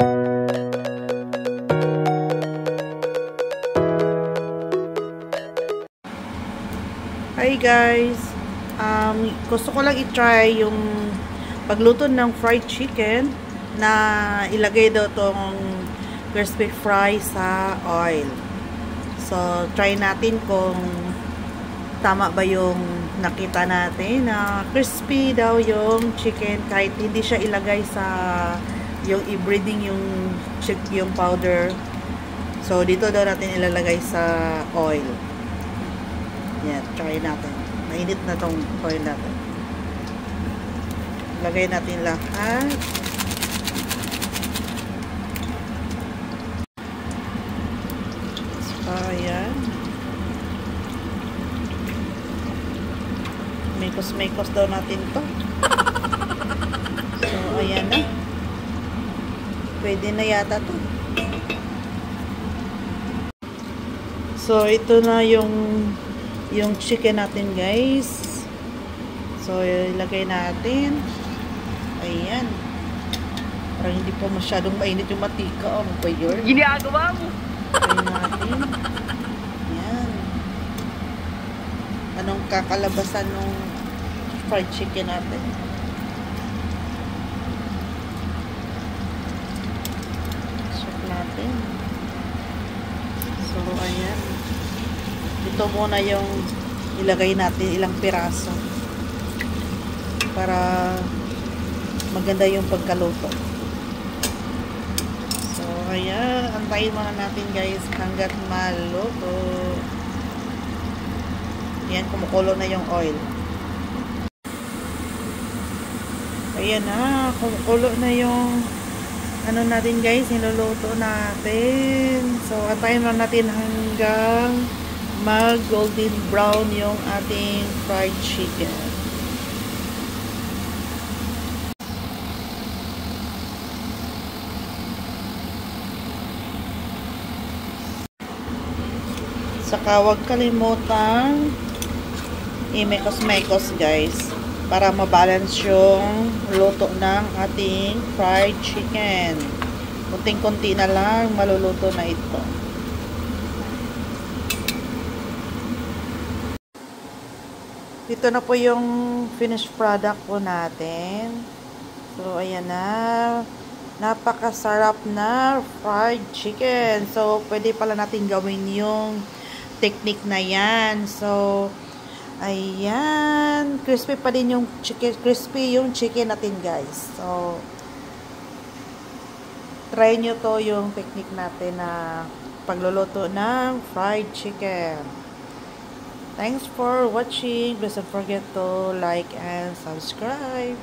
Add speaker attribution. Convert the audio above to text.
Speaker 1: Hi guys! Gusto ko lang i-try yung pagluto ng fried chicken na ilagay daw tong crispy fry sa oil. So, try natin kung tama ba yung nakita natin na crispy daw yung chicken kahit hindi siya ilagay sa yung i-breading yung powder. So, dito daw natin ilalagay sa oil. Yan, try natin. Mainit na tong oil natin. Lagay natin lahat. So, ayan. Mekos daw natin to. So, ayan na. Pwede na yata to. So, ito na yung chicken natin, guys. So, ilagay natin. Ayan. Parang hindi pa masyadong mainit yung matika. Ano ba yun?
Speaker 2: Ginagawa mo!
Speaker 1: Ilagay natin. Ayan. Anong kakalabasan ng fried chicken natin? Check natin. So, ayan. Ito muna yung ilagay natin ilang piraso para maganda yung pagkaluto. So, ayan. Antayin muna natin, guys, hanggat maluto. Ayan, kumukulo na yung oil. Ayan na, kumukulo na yung ano natin, guys, niluluto natin. So, antayin muna natin hanggang mag golden brown yung ating fried chicken. Saka huwag kalimutang i-mekos-mekos, guys, para mabalance yung luto ng ating fried chicken. Kunting-kunti na lang maluluto na ito. Ito na po yung finished product po natin. So, ayan na. Napakasarap na fried chicken. So, pwede pala natin gawin yung technique na yan. So, ayan. Crispy pa din yung chicken. Crispy yung chicken natin, guys. So, try nyo to yung technique natin na pagluluto ng fried chicken. Thanks for watching. Please don't forget to like and subscribe.